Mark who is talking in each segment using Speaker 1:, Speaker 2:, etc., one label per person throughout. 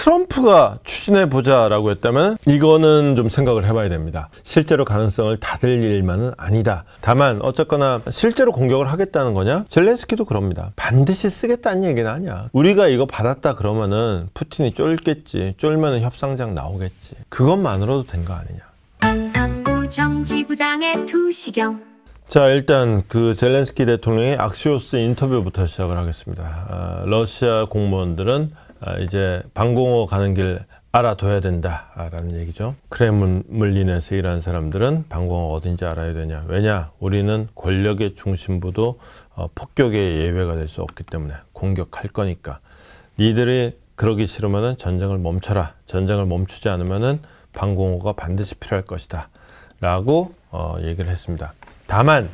Speaker 1: 트럼프가 추진해보자 라고 했다면 이거는 좀 생각을 해봐야 됩니다. 실제로 가능성을 닫을 일만은 아니다. 다만 어쨌거나 실제로 공격을 하겠다는 거냐? 젤렌스키도 그럽니다. 반드시 쓰겠다는 얘기는 아니야. 우리가 이거 받았다 그러면은 푸틴이 쫄겠지. 쫄면은 협상장 나오겠지. 그것만으로도 된 거 아니냐.
Speaker 2: 상부 정지부장의 투시경.
Speaker 1: 자, 일단 그 젤렌스키 대통령의 악시오스 인터뷰부터 시작을 하겠습니다. 러시아 공무원들은 이제 방공호 가는 길 알아둬야 된다라는 얘기죠. 크렘린에서 일하는 사람들은 방공호가 어딘지 알아야 되냐. 왜냐? 우리는 권력의 중심부도 폭격의 예외가 될 수 없기 때문에 공격할 거니까. 니들이 그러기 싫으면은 전쟁을 멈춰라. 전쟁을 멈추지 않으면은 방공호가 반드시 필요할 것이다. 라고 얘기를 했습니다. 다만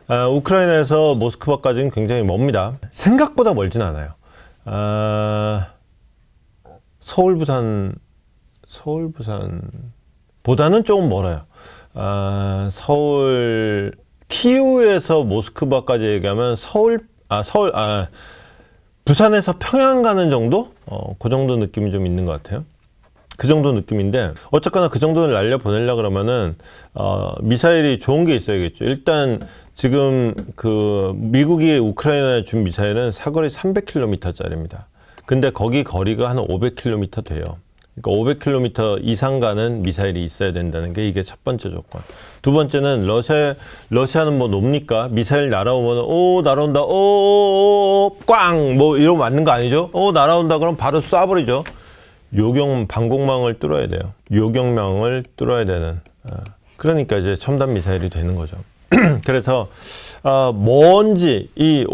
Speaker 1: 우크라이나에서 모스크바까지는 굉장히 멉니다. 생각보다 멀진 않아요. 서울 부산보다는 조금 멀어요. 서울 키우에서 모스크바까지 얘기하면 부산에서 평양 가는 정도? 그 정도 느낌이 좀 있는 것 같아요. 그 정도 느낌인데 어쨌거나 그 정도를 날려보내려고 그러면은 미사일이 좋은 게 있어야겠죠. 일단 지금 그 미국이 우크라이나에 준 미사일은 사거리 300km짜리입니다. 근데 거기 거리가 한 500km 돼요. 그러니까 500km 이상 가는 미사일이 있어야 된다는 게 이게 첫 번째 조건. 두 번째는 러시아는 뭐 놉니까? 미사일 날아오면 오 날아온다 꽝 뭐 이러고 맞는 거 아니죠? 날아온다 그럼 바로 쏴버리죠. 방공망을 뚫어야 돼요. 요격망을 뚫어야 되는. 그러니까 이제 첨단 미사일이 되는 거죠. 그래서 뭔지 이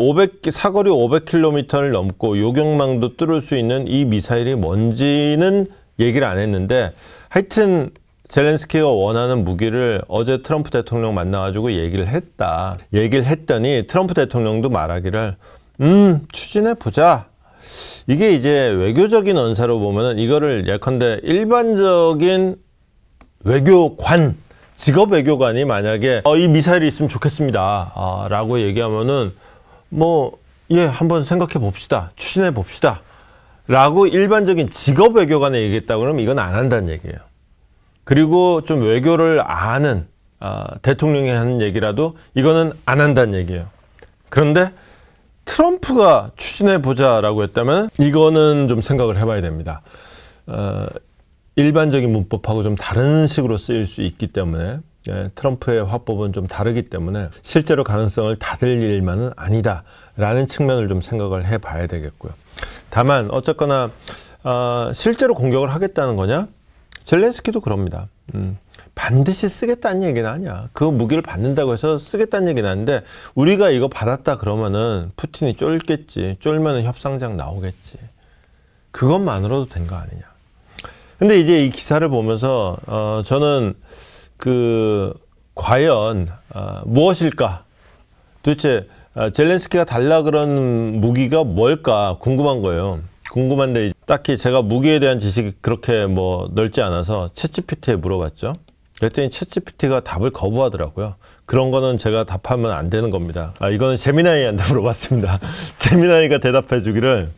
Speaker 1: 사거리 500km를 넘고 요격망도 뚫을 수 있는 이 미사일이 뭔지는 얘기를 안 했는데 하여튼 젤렌스키가 원하는 무기를 어제 트럼프 대통령 만나가지고 얘기를 했다. 얘기를 했더니 트럼프 대통령도 말하기를 추진해보자. 이게 이제 외교적인 언사로 보면은 이거를 예컨대 일반적인 외교관, 직업 외교관이 만약에 이 미사일이 있으면 좋겠습니다 라고 얘기하면은 한번 생각해 봅시다, 추진해 봅시다 라고 일반적인 직업 외교관에 얘기했다 그러면 이건 안 한다는 얘기예요. 그리고 좀 외교를 아는 대통령이 하는 얘기라도 이거는 안 한다는 얘기예요. 그런데 트럼프가 추진해보자 라고 했다면 이거는 좀 생각을 해봐야 됩니다. 일반적인 문법하고 좀 다른 식으로 쓰일 수 있기 때문에 트럼프의 화법은 좀 다르기 때문에 실제로 가능성을 닫을 일만은 아니다 라는 측면을 좀 생각을 해봐야 되겠고요. 다만 어쨌거나 실제로 공격을 하겠다는 거냐? 젤렌스키도 그럽니다. 반드시 쓰겠다는 얘기는 아니야. 그 무기를 받는다고 해서 쓰겠다는 얘기는 아닌데 우리가 이거 받았다 그러면은 푸틴이 쫄겠지. 쫄면은 협상장 나오겠지. 그것만으로도 된 거 아니냐. 근데 이제 이 기사를 보면서 저는 과연 무엇일까? 도대체 젤렌스키가 달라 그런 무기가 뭘까 궁금한 거예요. 궁금한데 딱히 제가 무기에 대한 지식이 그렇게 넓지 않아서 챗GPT에 물어봤죠. 그랬더니 챗GPT가 답을 거부하더라고요. 그런 거는 제가 답하면 안 되는 겁니다. 이거는 제미나이한테 물어봤습니다. 제미나이가 대답해 주기를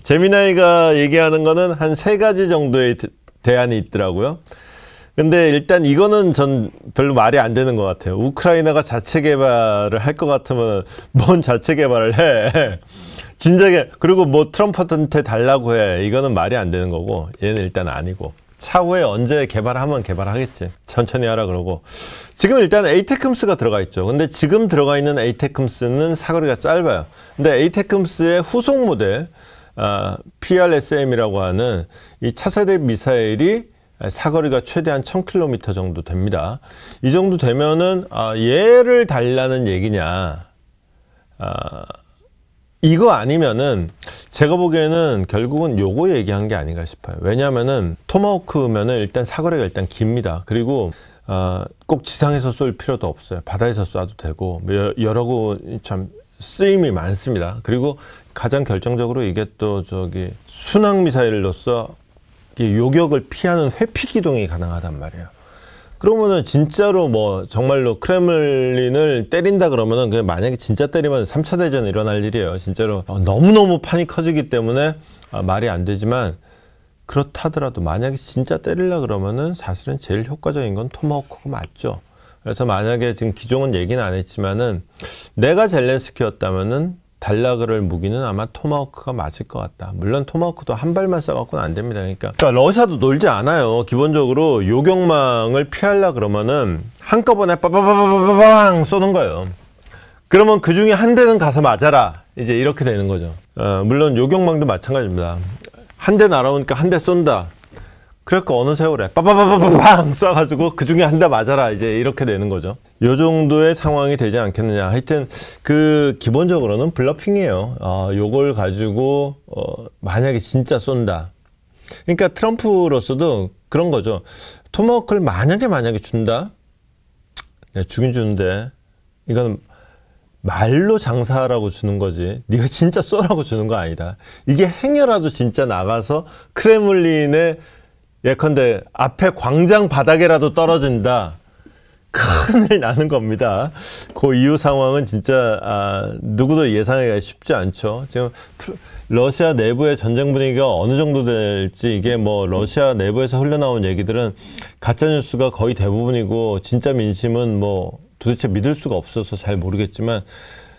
Speaker 1: 제미나이가 얘기하는 거는 한 3가지 정도의 대안이 있더라고요. 근데 일단 이거는 전 별로 말이 안 되는 것 같아요. 우크라이나가 자체 개발을 할 것 같으면 뭔 자체 개발을 해. 진작에 그리고 트럼프한테 달라고 해. 이거는 말이 안 되는 거고 얘는 일단 아니고 차후에 언제 개발하면 개발하겠지. 천천히 하라 그러고 지금 일단 에이테크음스가 들어가 있죠. 근데 지금 들어가 있는 에이테크음스는 사거리가 짧아요. 근데 에이테크음스의 후속 모델 PRSM이라고 하는 이 차세대 미사일이 사거리가 최대한 1000km 정도 됩니다. 이 정도 되면은 얘를 달라는 얘기냐 이거 아니면은 제가 보기에는 결국은 요거 얘기한 게 아닌가 싶어요. 왜냐하면은 토마호크면은 일단 사거리가 일단 깁니다. 그리고 꼭 지상에서 쏠 필요도 없어요. 바다에서 쏴도 되고 여러 참 쓰임이 많습니다. 그리고 가장 결정적으로 이게 또 순항 미사일로서 요격을 피하는 회피 기동이 가능하단 말이에요. 그러면은 진짜로 정말로 크렘린을 때린다 그러면은 그냥 만약에 진짜 때리면 3차 대전이 일어날 일이에요. 진짜로 너무너무 판이 커지기 때문에 말이 안 되지만 그렇다더라도 만약에 진짜 때리려 그러면은 사실은 제일 효과적인 건 토마호크가 맞죠. 그래서 만약에 지금 기종은 얘기는 안 했지만은 내가 젤렌스키였다면은 달라그럴 무기는 아마 토마호크가 맞을 것 같다. 물론 토마호크도 한 발만 쏴갖고는 안 됩니다. 그러니까 러시아도 놀지 않아요. 기본적으로 요격망을 피하려 그러면은 한꺼번에 빠바바바바방 쏘는 거예요. 그러면 그 중에 한 대는 가서 맞아라. 이제 이렇게 되는 거죠. 물론 요격망도 마찬가지입니다. 한 대 날아오니까 한 대 쏜다. 그러니까 어느 세월에 빠바바바방 쏴가지고 그 중에 한 대 맞아라. 이제 이렇게 되는 거죠. 요 정도의 상황이 되지 않겠느냐. 하여튼 그 기본적으로는 블러핑이에요. 요걸 가지고 만약에 진짜 쏜다. 그러니까 트럼프로서도 그런 거죠. 토마호크를 만약에 준다. 내가 주긴 주는데 이건 말로 장사하라고 주는 거지 네가 진짜 쏘라고 주는 거 아니다. 이게 행여라도 진짜 나가서 크렘린의 예컨대 앞에 광장 바닥에라도 떨어진다. 큰일 나는 겁니다. 그 이후 상황은 진짜 누구도 예상하기가 쉽지 않죠. 지금 러시아 내부의 전쟁 분위기가 어느 정도 될지 이게 뭐 러시아 내부에서 흘러나온 얘기들은 가짜뉴스가 거의 대부분이고 진짜 민심은 뭐 도대체 믿을 수가 없어서 잘 모르겠지만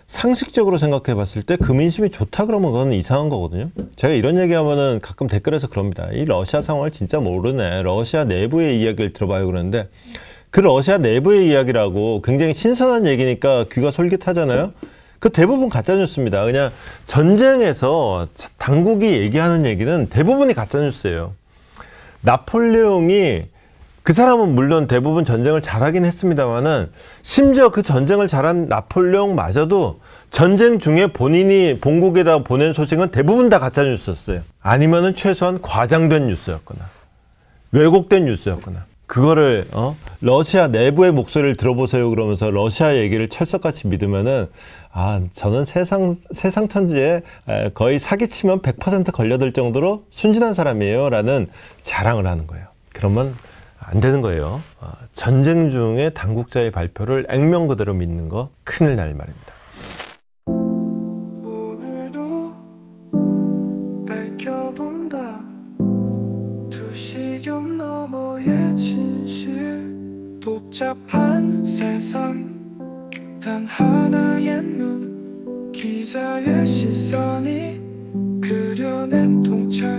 Speaker 1: 상식적으로 생각해 봤을 때 그 민심이 좋다 그러면 그건 이상한 거거든요. 제가 이런 얘기하면은 가끔 댓글에서 그럽니다. 이 러시아 상황을 진짜 모르네. 러시아 내부의 이야기를 들어봐요 그러는데 그 러시아 내부의 이야기라고 굉장히 신선한 얘기니까 귀가 솔깃하잖아요. 그 대부분 가짜뉴스입니다. 그냥 전쟁에서 당국이 얘기하는 얘기는 대부분이 가짜뉴스예요. 나폴레옹이 그 사람은 물론 대부분 전쟁을 잘하긴 했습니다만은 심지어 그 전쟁을 잘한 나폴레옹마저도 전쟁 중에 본인이 본국에다 보낸 소식은 대부분 다 가짜뉴스였어요. 아니면은 최소한 과장된 뉴스였거나 왜곡된 뉴스였거나 그거를 러시아 내부의 목소리를 들어보세요 그러면서 러시아 얘기를 철석같이 믿으면은 저는 세상 천지에 거의 사기치면 100% 걸려들 정도로 순진한 사람이에요 라는 자랑을 하는 거예요. 그러면 안 되는 거예요. 전쟁 중에 당국자의 발표를 액면 그대로 믿는 거 큰일 날 말입니다.
Speaker 3: 오늘도 밝혀본다 두시경 너머의 진실 복잡한 세상 단 하나의 눈 기자의 시선이